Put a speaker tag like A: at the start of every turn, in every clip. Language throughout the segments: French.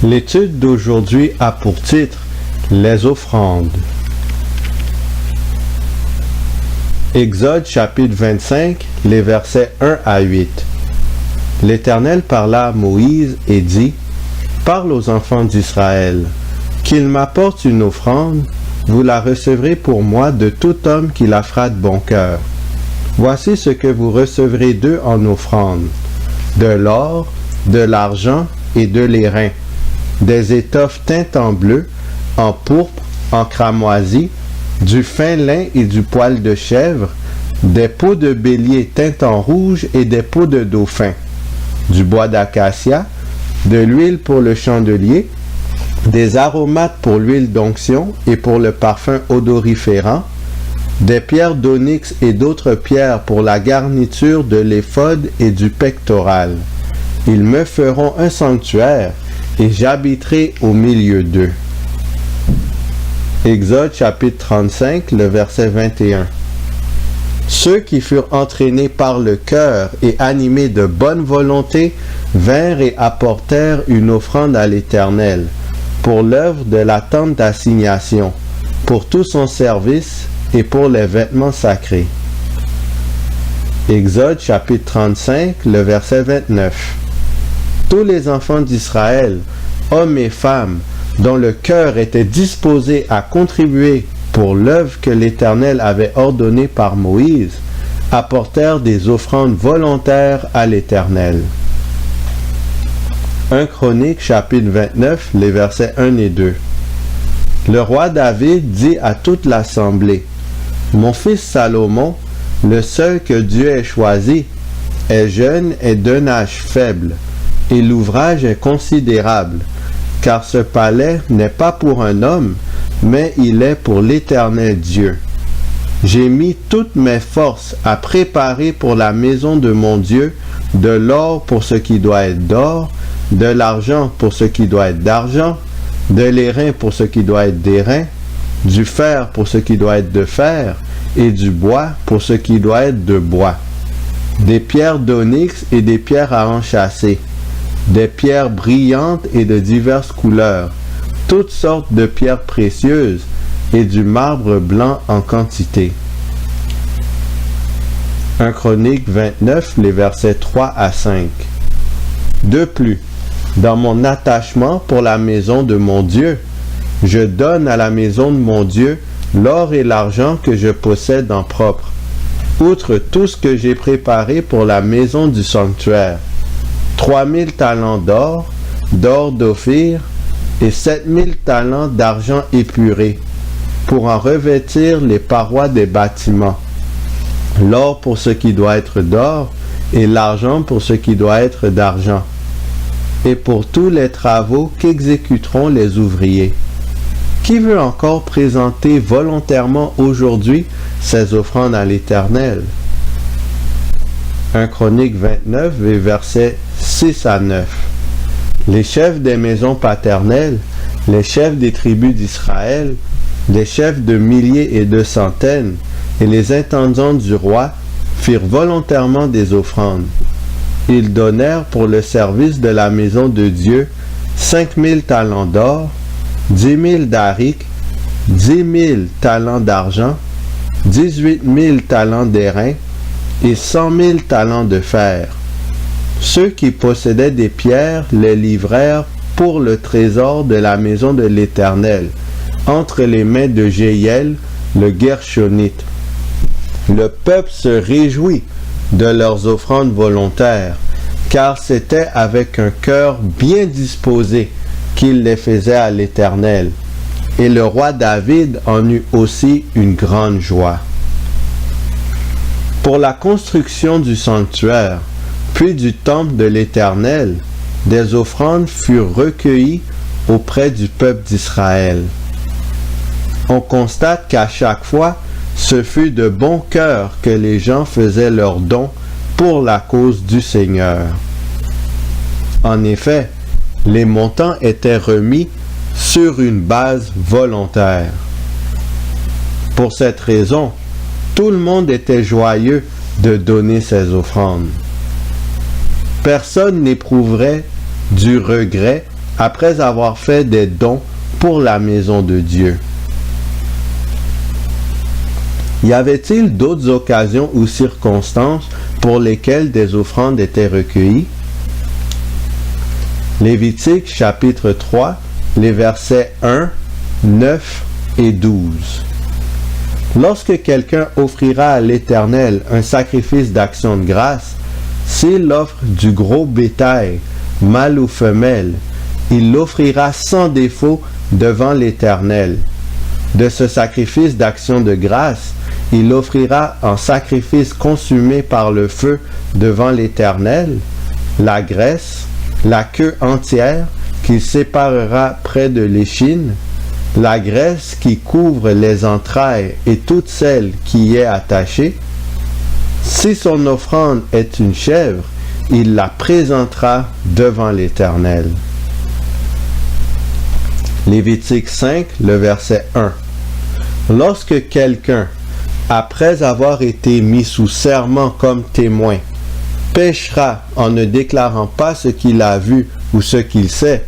A: L'étude d'aujourd'hui a pour titre « Les offrandes ». Exode chapitre 25, les versets 1 à 8. L'Éternel parla à Moïse et dit, « Parle aux enfants d'Israël, qu'ils m'apportent une offrande, vous la recevrez pour moi de tout homme qui la fera de bon cœur. Voici ce que vous recevrez d'eux en offrande, de l'or, de l'argent et de l'airain, des étoffes teintes en bleu, en pourpre, en cramoisi, du fin lin et du poil de chèvre, des peaux de bélier teintes en rouge et des peaux de dauphin, du bois d'acacia, de l'huile pour le chandelier, des aromates pour l'huile d'onction et pour le parfum odoriférant, des pierres d'onyx et d'autres pierres pour la garniture de l'éphod et du pectoral. Ils me feront un sanctuaire, et j'habiterai au milieu d'eux. » Exode chapitre 35, le verset 21. Ceux qui furent entraînés par le cœur et animés de bonne volonté vinrent et apportèrent une offrande à l'Éternel, pour l'œuvre de la tente d'assignation, pour tout son service et pour les vêtements sacrés. Exode chapitre 35, le verset 29. Tous les enfants d'Israël, hommes et femmes, dont le cœur était disposé à contribuer pour l'œuvre que l'Éternel avait ordonnée par Moïse, apportèrent des offrandes volontaires à l'Éternel. 1 Chroniques chapitre 29, les versets 1 et 2. Le roi David dit à toute l'assemblée, « Mon fils Salomon, le seul que Dieu ait choisi, est jeune et d'un âge faible, et l'ouvrage est considérable, car ce palais n'est pas pour un homme, mais il est pour l'Éternel Dieu. J'ai mis toutes mes forces à préparer pour la maison de mon Dieu de l'or pour ce qui doit être d'or, de l'argent pour ce qui doit être d'argent, de l'airain pour ce qui doit être d'airain, du fer pour ce qui doit être de fer, et du bois pour ce qui doit être de bois, des pierres d'onyx et des pierres à enchâsser, des pierres brillantes et de diverses couleurs, toutes sortes de pierres précieuses, et du marbre blanc en quantité. 1 Chroniques 29, les versets 3 à 5. De plus, dans mon attachement pour la maison de mon Dieu, je donne à la maison de mon Dieu l'or et l'argent que je possède en propre, outre tout ce que j'ai préparé pour la maison du sanctuaire, 3000 talents d'or, d'or d'Ophir, et 7000 talents d'argent épuré, pour en revêtir les parois des bâtiments, l'or pour ce qui doit être d'or, et l'argent pour ce qui doit être d'argent, et pour tous les travaux qu'exécuteront les ouvriers. Qui veut encore présenter volontairement aujourd'hui ses offrandes à l'Éternel? 1 Chroniques 29, versets 6 à 9. Les chefs des maisons paternelles, les chefs des tribus d'Israël, les chefs de milliers et de centaines, et les intendants du roi firent volontairement des offrandes. Ils donnèrent pour le service de la maison de Dieu 5000 talents d'or, 10 000 d'aric, 10 000 talents d'argent, 18 000 talents d'airain et 100 000 talents de fer. Ceux qui possédaient des pierres les livrèrent pour le trésor de la maison de l'Éternel, entre les mains de Jéhiel, le Guershonite. Le peuple se réjouit de leurs offrandes volontaires, car c'était avec un cœur bien disposé qu'ils les faisaient à l'Éternel. Et le roi David en eut aussi une grande joie. Pour la construction du sanctuaire, puis du temple de l'Éternel, des offrandes furent recueillies auprès du peuple d'Israël. On constate qu'à chaque fois, ce fut de bon cœur que les gens faisaient leurs dons pour la cause du Seigneur. En effet, les montants étaient remis sur une base volontaire. Pour cette raison, tout le monde était joyeux de donner ses offrandes. Personne n'éprouverait du regret après avoir fait des dons pour la maison de Dieu. Y avait-il d'autres occasions ou circonstances pour lesquelles des offrandes étaient recueillies? Lévitique chapitre 3, les versets 1, 9 et 12. Lorsque quelqu'un offrira à l'Éternel un sacrifice d'action de grâce, s'il offre du gros bétail, mâle ou femelle, il l'offrira sans défaut devant l'Éternel. De ce sacrifice d'action de grâce, il l'offrira en sacrifice consumé par le feu devant l'Éternel, la graisse, la queue entière qu'il séparera près de l'échine, la graisse qui couvre les entrailles et toute celle qui y est attachée. Si son offrande est une chèvre, il la présentera devant l'Éternel. Lévitique 5, le verset 1. Lorsque quelqu'un, après avoir été mis sous serment comme témoin, péchera en ne déclarant pas ce qu'il a vu ou ce qu'il sait,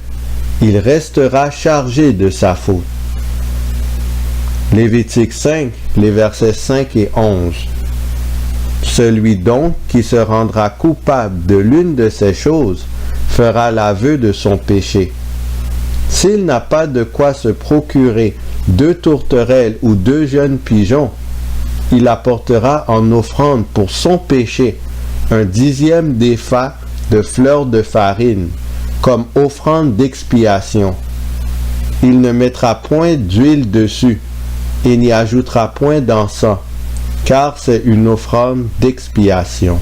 A: il restera chargé de sa faute. Lévitique 5, les versets 5 et 11. Celui donc qui se rendra coupable de l'une de ces choses fera l'aveu de son péché. S'il n'a pas de quoi se procurer 2 tourterelles ou 2 jeunes pigeons, il apportera en offrande pour son péché un 10e d'épha de fleurs de farine, comme offrande d'expiation. Il ne mettra point d'huile dessus, et n'y ajoutera point d'encens, car c'est une offrande d'expiation.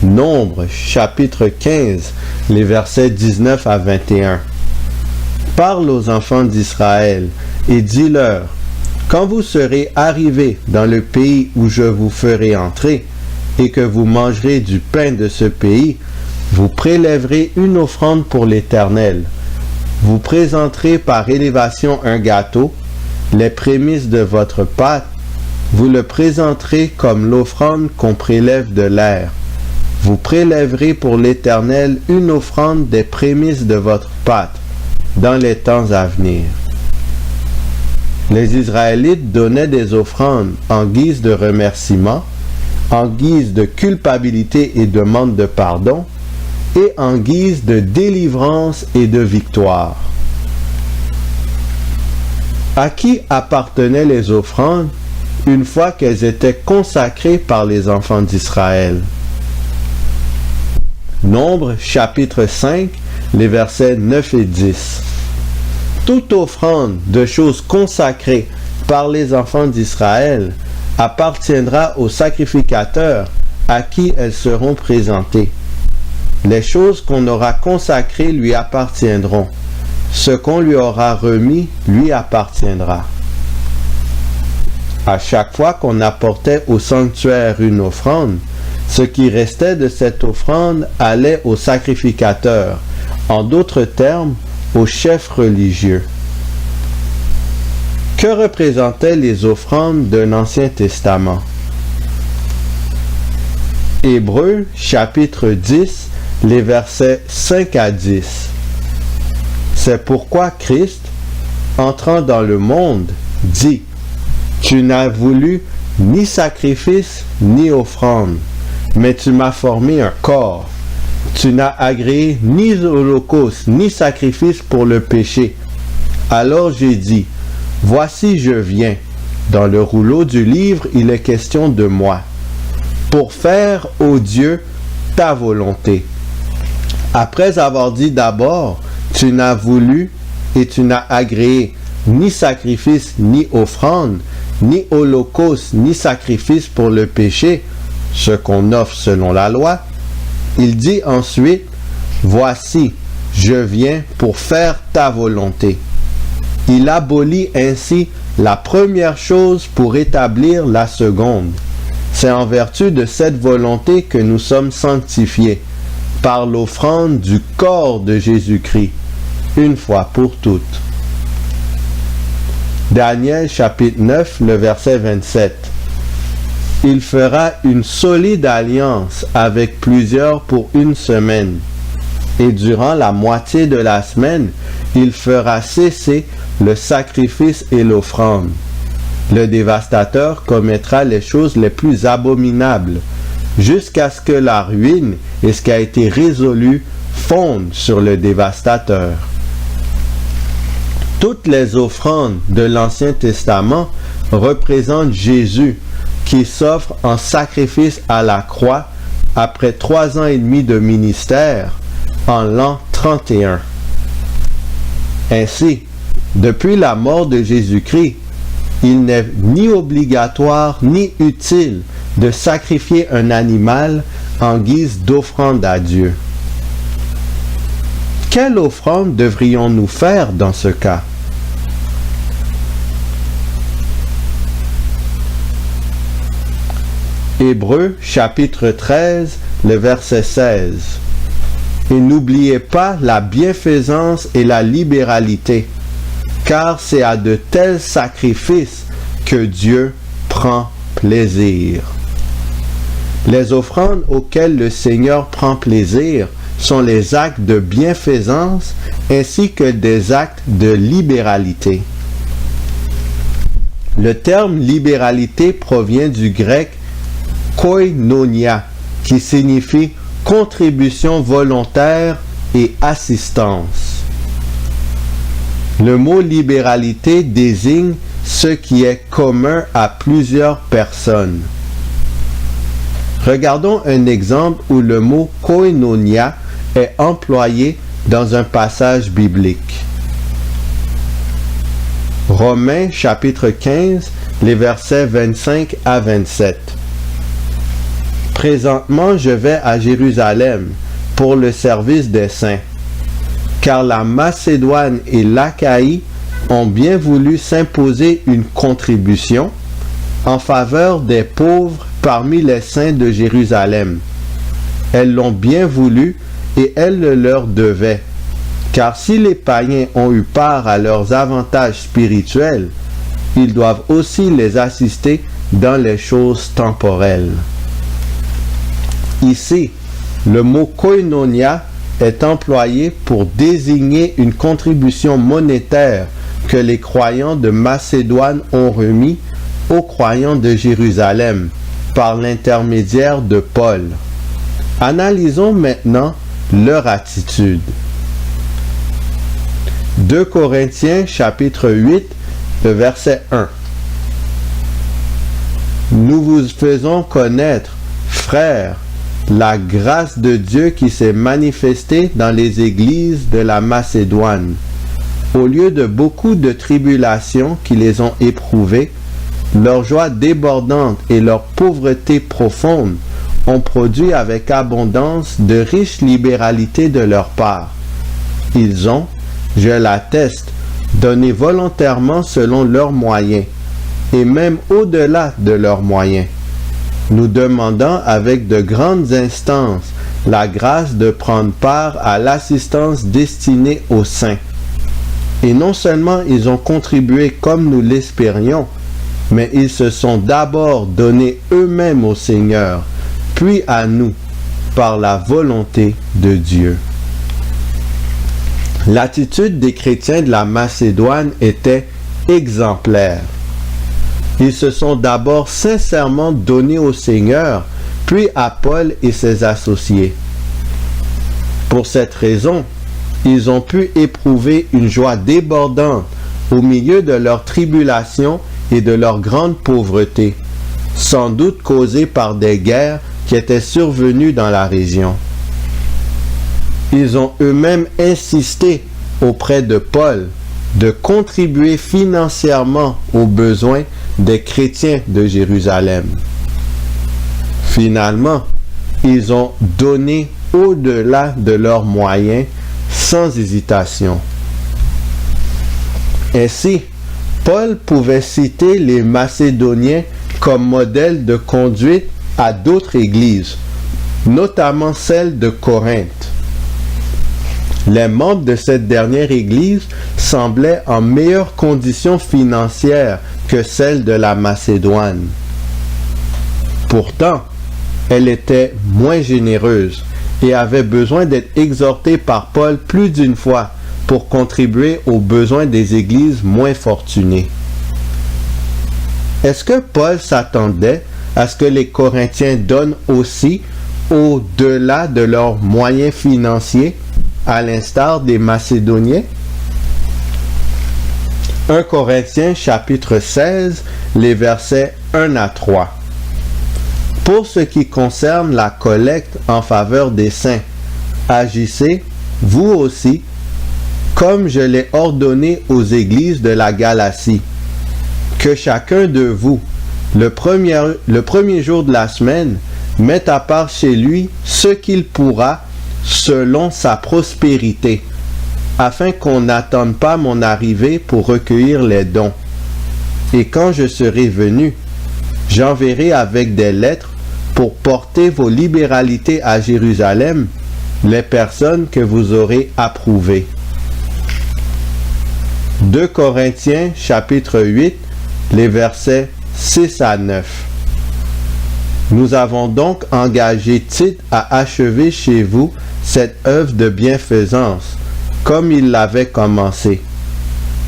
A: Nombre, chapitre 15, les versets 19 à 21. Parle aux enfants d'Israël, et dis-leur, quand vous serez arrivés dans le pays où je vous ferai entrer, et que vous mangerez du pain de ce pays, vous prélèverez une offrande pour l'Éternel. Vous présenterez par élévation un gâteau, les prémices de votre pâte, vous le présenterez comme l'offrande qu'on prélève de l'air. Vous prélèverez pour l'Éternel une offrande des prémices de votre pâte, dans les temps à venir. Les Israélites donnaient des offrandes en guise de remerciement, en guise de culpabilité et demande de pardon, et en guise de délivrance et de victoire. À qui appartenaient les offrandes une fois qu'elles étaient consacrées par les enfants d'Israël? Nombre chapitre 5, les versets 9 et 10. Toute offrande de choses consacrées par les enfants d'Israël appartiendra au sacrificateur à qui elles seront présentées. Les choses qu'on aura consacrées lui appartiendront. Ce qu'on lui aura remis lui appartiendra. À chaque fois qu'on apportait au sanctuaire une offrande, ce qui restait de cette offrande allait au sacrificateur, en d'autres termes, au chef religieux. Que représentaient les offrandes d'un Ancien Testament? Hébreux, chapitre 10, les versets 5 à 10. C'est pourquoi Christ, entrant dans le monde, dit, « Tu n'as voulu ni sacrifice ni offrande, mais tu m'as formé un corps. Tu n'as agréé ni holocauste ni sacrifice pour le péché. Alors j'ai dit, voici je viens. Dans le rouleau du livre, il est question de moi. Pour faire, ô Dieu, ta volonté. Après avoir dit d'abord, tu n'as voulu et tu n'as agréé ni sacrifice ni offrande, ni holocauste ni sacrifice pour le péché, ce qu'on offre selon la loi. Il dit ensuite, voici, je viens pour faire ta volonté. Il abolit ainsi la première chose pour établir la seconde. C'est en vertu de cette volonté que nous sommes sanctifiés, par l'offrande du corps de Jésus-Christ, une fois pour toutes. Daniel chapitre 9, le verset 27. Il fera une solide alliance avec plusieurs pour une semaine. et durant la moitié de la semaine, il fera cesser le sacrifice et l'offrande. Le dévastateur commettra les choses les plus abominables, jusqu'à ce que la ruine et ce qui a été résolu fondent sur le dévastateur. Toutes les offrandes de l'Ancien Testament représentent Jésus qui s'offre en sacrifice à la croix après 3 ans et demi de ministère en l'an 31. Ainsi, depuis la mort de Jésus-Christ, il n'est ni obligatoire ni utile de sacrifier un animal en guise d'offrande à Dieu. Quelle offrande devrions-nous faire dans ce cas? Hébreux chapitre 13, le verset 16. Et n'oubliez pas la bienfaisance et la libéralité, car c'est à de tels sacrifices que Dieu prend plaisir. Les offrandes auxquelles le Seigneur prend plaisir sont les actes de bienfaisance ainsi que des actes de libéralité. Le terme libéralité provient du grec koinonia, qui signifie contribution volontaire et assistance. Le mot libéralité désigne ce qui est commun à plusieurs personnes. Regardons un exemple où le mot koinonia est employé dans un passage biblique. Romains chapitre 15, les versets 25 à 27. Présentement, je vais à Jérusalem pour le service des saints, car la Macédoine et l'Achaïe ont bien voulu s'imposer une contribution en faveur des pauvres parmi les saints de Jérusalem. Elles l'ont bien voulu et elles le leur devaient, car si les païens ont eu part à leurs avantages spirituels, ils doivent aussi les assister dans les choses temporelles. Ici, le mot koinonia est employé pour désigner une contribution monétaire que les croyants de Macédoine ont remis aux croyants de Jérusalem par l'intermédiaire de Paul. Analysons maintenant leur attitude. 2 Corinthiens chapitre 8, le verset 1. Nous vous faisons connaître, frères, la grâce de Dieu qui s'est manifestée dans les églises de la Macédoine. Au lieu de beaucoup de tribulations qui les ont éprouvées, leur joie débordante et leur pauvreté profonde ont produit avec abondance de riches libéralités de leur part. Ils ont, je l'atteste, donné volontairement selon leurs moyens, et même au-delà de leurs moyens, nous demandant avec de grandes instances la grâce de prendre part à l'assistance destinée aux saints. Et non seulement ils ont contribué comme nous l'espérions, mais ils se sont d'abord donnés eux-mêmes au Seigneur, puis à nous, par la volonté de Dieu. L'attitude des chrétiens de la Macédoine était exemplaire. Ils se sont d'abord sincèrement donnés au Seigneur, puis à Paul et ses associés. Pour cette raison, ils ont pu éprouver une joie débordante au milieu de leur tribulation et de leur grande pauvreté, sans doute causée par des guerres qui étaient survenues dans la région. Ils ont eux-mêmes insisté auprès de Paul de contribuer financièrement aux besoins des chrétiens de Jérusalem. Finalement, ils ont donné au-delà de leurs moyens sans hésitation. Ainsi, Paul pouvait citer les Macédoniens comme modèle de conduite à d'autres églises, notamment celle de Corinthe. Les membres de cette dernière église semblaient en meilleures conditions financières que celles de la Macédoine. Pourtant, elle était moins généreuse et avait besoin d'être exhorté par Paul plus d'une fois pour contribuer aux besoins des églises moins fortunées. Est-ce que Paul s'attendait à ce que les Corinthiens donnent aussi au-delà de leurs moyens financiers, à l'instar des Macédoniens? 1 Corinthiens chapitre 16, les versets 1 à 3. Pour ce qui concerne la collecte en faveur des saints, agissez, vous aussi, comme je l'ai ordonné aux églises de la Galatie, que chacun de vous, le premier jour de la semaine, mette à part chez lui ce qu'il pourra selon sa prospérité, afin qu'on n'attende pas mon arrivée pour recueillir les dons. Et quand je serai venu, j'enverrai avec des lettres pour porter vos libéralités à Jérusalem les personnes que vous aurez approuvées. 2 Corinthiens chapitre 8, les versets 6 à 9. Nous avons donc engagé Tite à achever chez vous cette œuvre de bienfaisance, comme il l'avait commencé.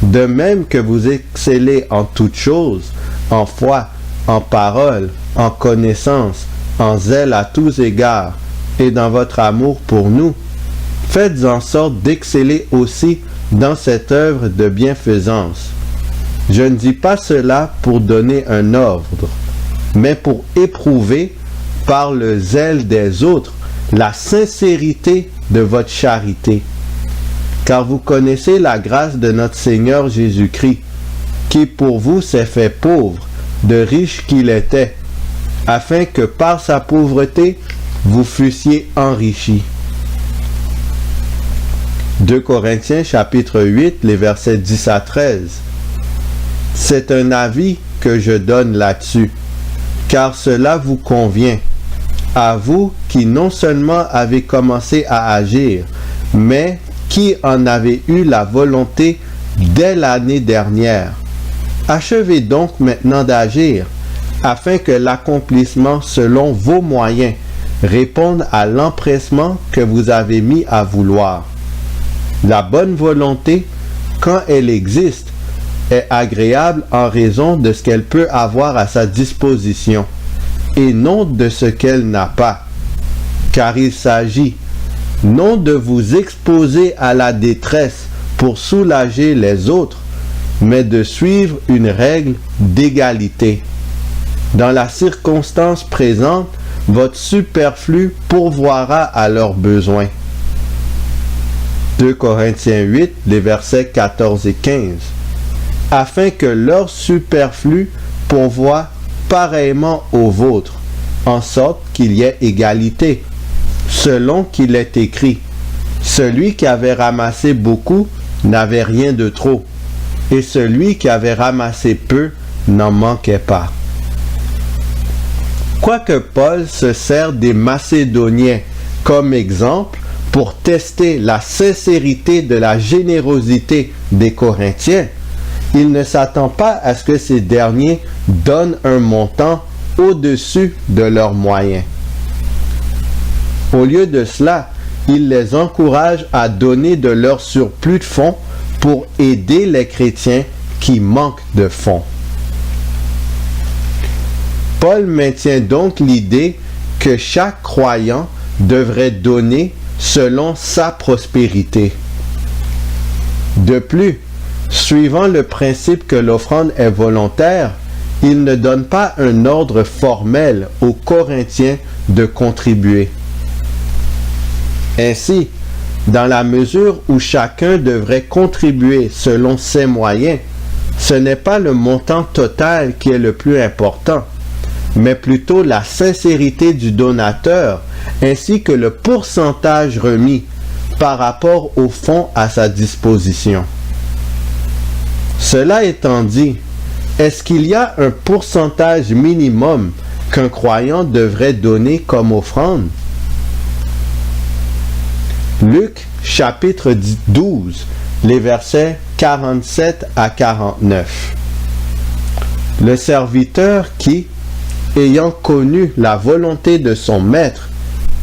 A: De même que vous excellez en toutes choses, en foi, en parole, en connaissance, en zèle à tous égards, et dans votre amour pour nous, faites en sorte d'exceller aussi dans cette œuvre de bienfaisance. Je ne dis pas cela pour donner un ordre, mais pour éprouver par le zèle des autres la sincérité de votre charité. Car vous connaissez la grâce de notre Seigneur Jésus-Christ, qui pour vous s'est fait pauvre, de riche qu'il était, afin que par sa pauvreté, vous fussiez enrichis. 2 Corinthiens chapitre 8, les versets 10 à 13. C'est un avis que je donne là-dessus, car cela vous convient, à vous qui non seulement avez commencé à agir, mais qui en avez eu la volonté dès l'année dernière. Achevez donc maintenant d'agir, afin que l'accomplissement selon vos moyens réponde à l'empressement que vous avez mis à vouloir. La bonne volonté, quand elle existe, est agréable en raison de ce qu'elle peut avoir à sa disposition, et non de ce qu'elle n'a pas. Car il s'agit non de vous exposer à la détresse pour soulager les autres, mais de suivre une règle d'égalité. Dans la circonstance présente, votre superflu pourvoira à leurs besoins. 2 Corinthiens 8, les versets 14 et 15. Afin que leur superflu pourvoie pareillement au vôtre, en sorte qu'il y ait égalité, selon qu'il est écrit. Celui qui avait ramassé beaucoup n'avait rien de trop, et celui qui avait ramassé peu n'en manquait pas. Quoique Paul se sert des Macédoniens comme exemple pour tester la sincérité de la générosité des Corinthiens, il ne s'attend pas à ce que ces derniers donnent un montant au-dessus de leurs moyens. Au lieu de cela, il les encourage à donner de leur surplus de fonds pour aider les chrétiens qui manquent de fonds. Paul maintient donc l'idée que chaque croyant devrait donner selon sa prospérité. De plus, suivant le principe que l'offrande est volontaire, il ne donne pas un ordre formel aux Corinthiens de contribuer. Ainsi, dans la mesure où chacun devrait contribuer selon ses moyens, ce n'est pas le montant total qui est le plus important, mais plutôt la sincérité du donateur ainsi que le pourcentage remis par rapport aux fonds à sa disposition. Cela étant dit, est-ce qu'il y a un pourcentage minimum qu'un croyant devrait donner comme offrande? Luc chapitre 12, les versets 47 à 49. Le serviteur qui, ayant connu la volonté de son maître,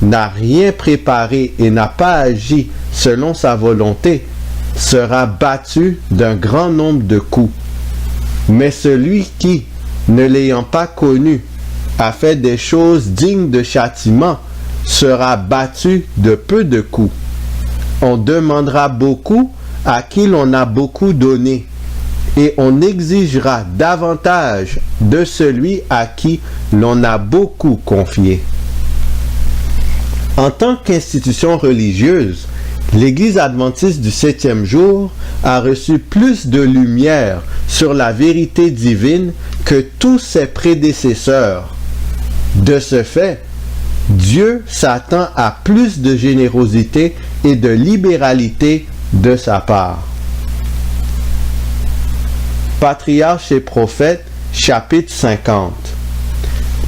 A: n'a rien préparé et n'a pas agi selon sa volonté, sera battu d'un grand nombre de coups. Mais celui qui, ne l'ayant pas connu, a fait des choses dignes de châtiment, sera battu de peu de coups. On demandera beaucoup à qui l'on a beaucoup donné, et on exigera davantage de celui à qui l'on a beaucoup confié. En tant qu'institution religieuse, l'Église adventiste du 7e jour a reçu plus de lumière sur la vérité divine que tous ses prédécesseurs. De ce fait, Dieu s'attend à plus de générosité et de libéralité de sa part. Patriarches et prophètes, chapitre 50.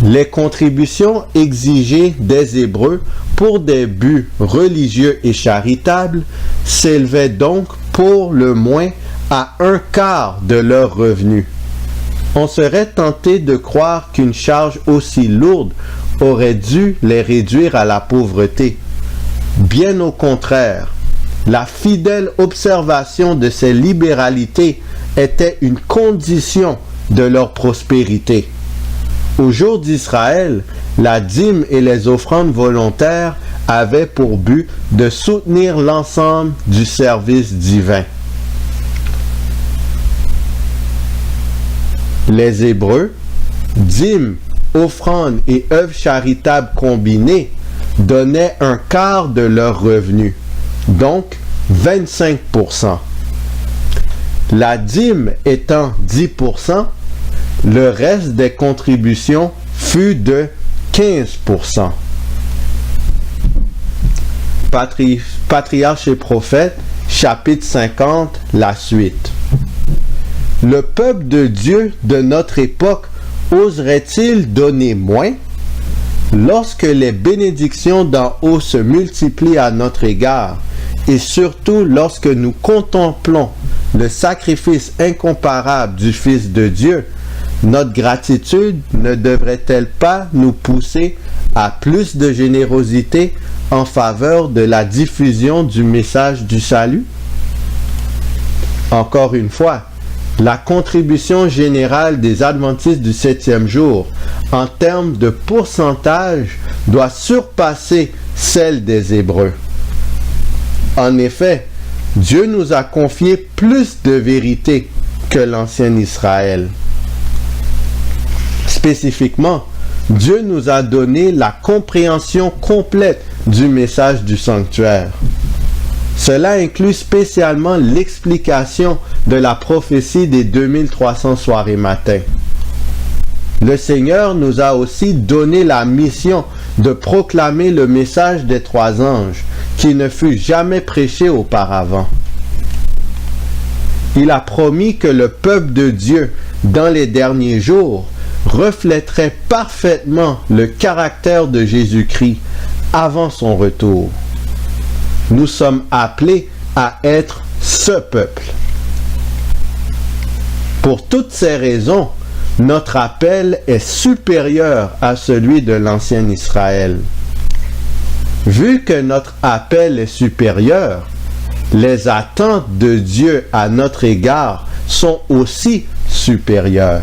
A: Les contributions exigées des Hébreux pour des buts religieux et charitables s'élevaient donc pour le moins à 1/4 de leurs revenus. On serait tenté de croire qu'une charge aussi lourde aurait dû les réduire à la pauvreté. Bien au contraire, la fidèle observation de ces libéralités était une condition de leur prospérité. Au jour d'Israël, la dîme et les offrandes volontaires avaient pour but de soutenir l'ensemble du service divin. Les Hébreux, dîmes, offrandes et œuvres charitables combinées, donnaient 1/4 de leurs revenus, donc 25%. La dîme étant 10%, le reste des contributions fut de 15%. Patriarches et prophètes, chapitre 50, la suite. Le peuple de Dieu de notre époque oserait-il donner moins? Lorsque les bénédictions d'en haut se multiplient à notre égard, et surtout lorsque nous contemplons le sacrifice incomparable du Fils de Dieu, notre gratitude ne devrait-elle pas nous pousser à plus de générosité en faveur de la diffusion du message du salut? Encore une fois, la contribution générale des adventistes du 7e jour en termes de pourcentage doit surpasser celle des Hébreux. En effet, Dieu nous a confié plus de vérité que l'ancien Israël. Spécifiquement, Dieu nous a donné la compréhension complète du message du sanctuaire. Cela inclut spécialement l'explication de la prophétie des 2300 soirées matin. Le Seigneur nous a aussi donné la mission de proclamer le message des 3 anges, qui ne fut jamais prêché auparavant. Il a promis que le peuple de Dieu, dans les derniers jours, reflèterait parfaitement le caractère de Jésus-Christ avant son retour. Nous sommes appelés à être ce peuple. Pour toutes ces raisons, notre appel est supérieur à celui de l'ancien Israël. Vu que notre appel est supérieur, les attentes de Dieu à notre égard sont aussi supérieures.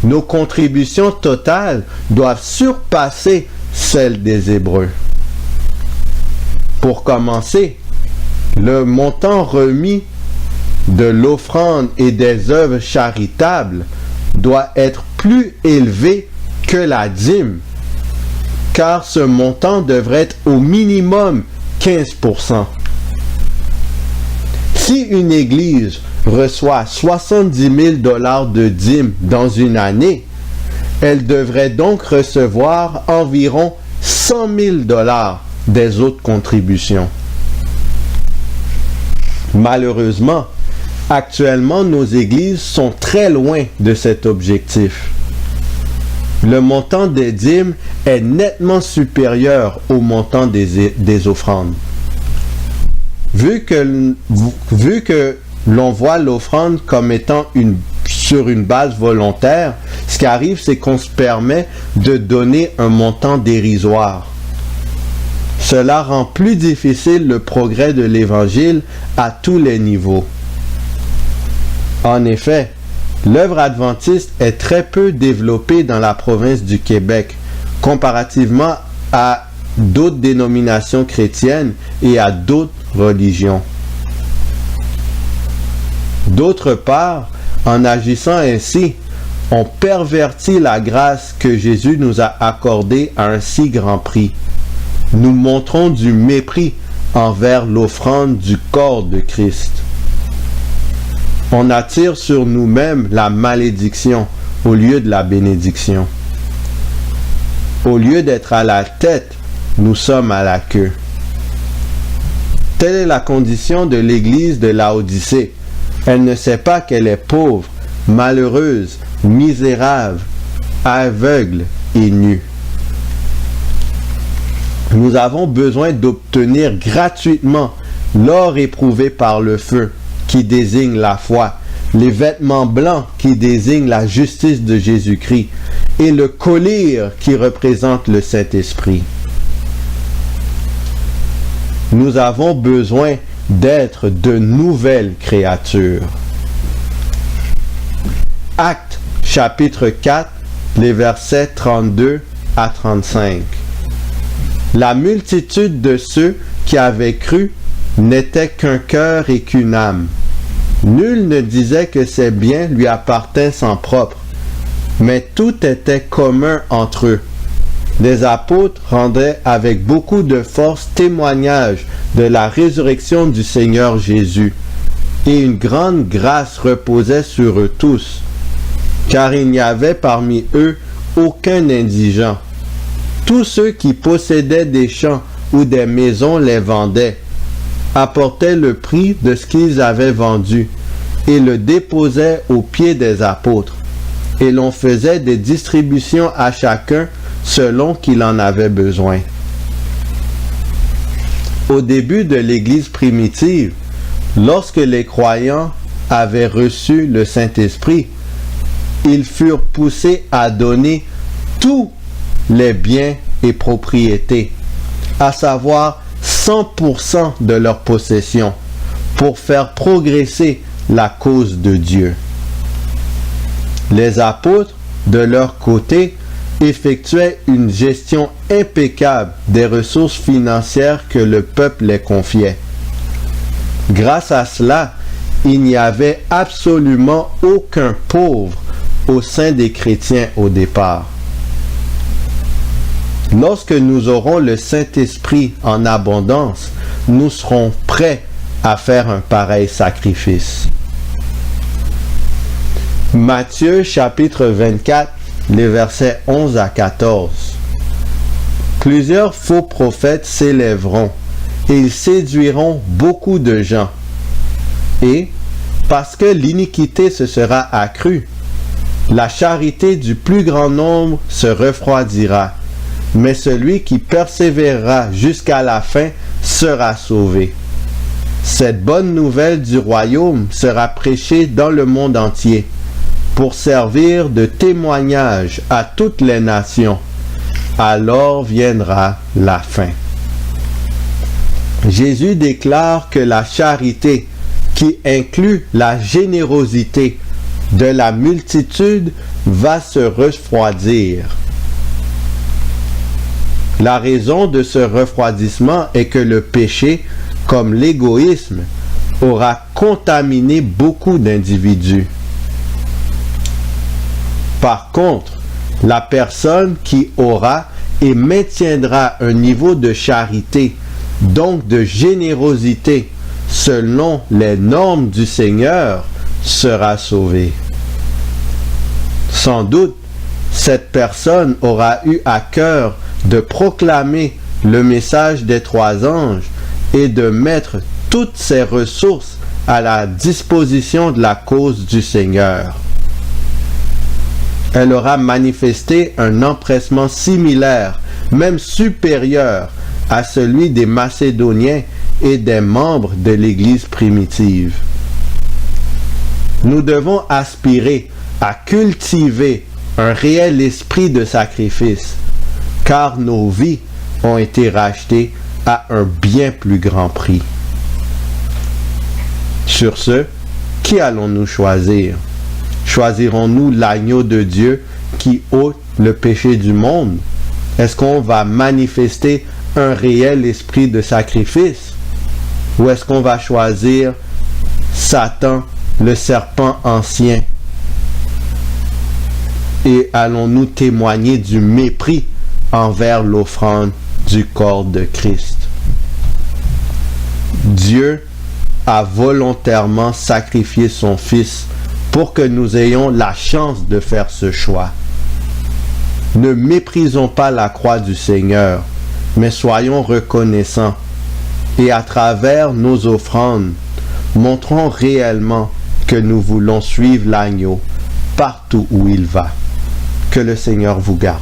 A: Nos contributions totales doivent surpasser celles des Hébreux. Pour commencer, le montant remis de l'offrande et des œuvres charitables doit être plus élevé que la dîme, car ce montant devrait être au minimum 15%. Si une église reçoit 70 000 $ de dîmes dans une année, elle devrait donc recevoir environ 100 000 $ des autres contributions. Malheureusement, actuellement, nos églises sont très loin de cet objectif. Le montant des dîmes est nettement supérieur au montant des offrandes. Vu que l'on voit l'offrande comme étant sur une base volontaire, ce qui arrive, c'est qu'on se permet de donner un montant dérisoire. Cela rend plus difficile le progrès de l'Évangile à tous les niveaux. En effet, l'œuvre adventiste est très peu développée dans la province du Québec, comparativement à d'autres dénominations chrétiennes et à d'autres religions. D'autre part, en agissant ainsi, on pervertit la grâce que Jésus nous a accordée à un si grand prix. Nous montrons du mépris envers l'offrande du corps de Christ. On attire sur nous-mêmes la malédiction au lieu de la bénédiction. Au lieu d'être à la tête, nous sommes à la queue. Telle est la condition de l'Église de Laodicée. Elle ne sait pas qu'elle est pauvre, malheureuse, misérable, aveugle et nue. Nous avons besoin d'obtenir gratuitement l'or éprouvé par le feu, qui désigne la foi, les vêtements blancs qui désignent la justice de Jésus-Christ, et le collier qui représente le Saint-Esprit. Nous avons besoin d'être de nouvelles créatures. Actes, chapitre 4, les versets 32 à 35. La multitude de ceux qui avaient cru n'était qu'un cœur et qu'une âme. Nul ne disait que ses biens lui appartinssent en propre, mais tout était commun entre eux. Les apôtres rendaient avec beaucoup de force témoignage de la résurrection du Seigneur Jésus, et une grande grâce reposait sur eux tous, car il n'y avait parmi eux aucun indigent. Tous ceux qui possédaient des champs ou des maisons les vendaient, apportaient le prix de ce qu'ils avaient vendu et le déposaient aux pieds des apôtres, et l'on faisait des distributions à chacun selon qu'il en avait besoin. Au début de l'Église primitive, lorsque les croyants avaient reçu le Saint-Esprit, ils furent poussés à donner tous les biens et propriétés, à savoir 100% de leur possession, pour faire progresser la cause de Dieu. Les apôtres, de leur côté, effectuaient une gestion impeccable des ressources financières que le peuple les confiait. Grâce à cela, il n'y avait absolument aucun pauvre au sein des chrétiens au départ. Lorsque nous aurons le Saint-Esprit en abondance, nous serons prêts à faire un pareil sacrifice. Matthieu chapitre 24, les versets 11 à 14. Plusieurs faux prophètes s'élèveront et ils séduiront beaucoup de gens. Et, parce que l'iniquité se sera accrue, la charité du plus grand nombre se refroidira, mais celui qui persévérera jusqu'à la fin sera sauvé. Cette bonne nouvelle du royaume sera prêchée dans le monde entier, pour servir de témoignage à toutes les nations. Alors viendra la fin. Jésus déclare que la charité, qui inclut la générosité de la multitude, va se refroidir. La raison de ce refroidissement est que le péché, comme l'égoïsme, aura contaminé beaucoup d'individus. Par contre, la personne qui aura et maintiendra un niveau de charité, donc de générosité, selon les normes du Seigneur, sera sauvée. Sans doute, cette personne aura eu à cœur de proclamer le message des 3 anges et de mettre toutes ses ressources à la disposition de la cause du Seigneur. Elle aura manifesté un empressement similaire, même supérieur, à celui des Macédoniens et des membres de l'Église primitive. Nous devons aspirer à cultiver un réel esprit de sacrifice, car nos vies ont été rachetées à un bien plus grand prix. Sur ce, qui allons-nous choisir? Choisirons-nous l'agneau de Dieu qui ôte le péché du monde? Est-ce qu'on va manifester un réel esprit de sacrifice? Ou est-ce qu'on va choisir Satan, le serpent ancien? Et allons-nous témoigner du mépris envers l'offrande du corps de Christ? Dieu a volontairement sacrifié son Fils pour que nous ayons la chance de faire ce choix. Ne méprisons pas la croix du Seigneur, mais soyons reconnaissants et à travers nos offrandes, montrons réellement que nous voulons suivre l'agneau partout où il va. Que le Seigneur vous garde.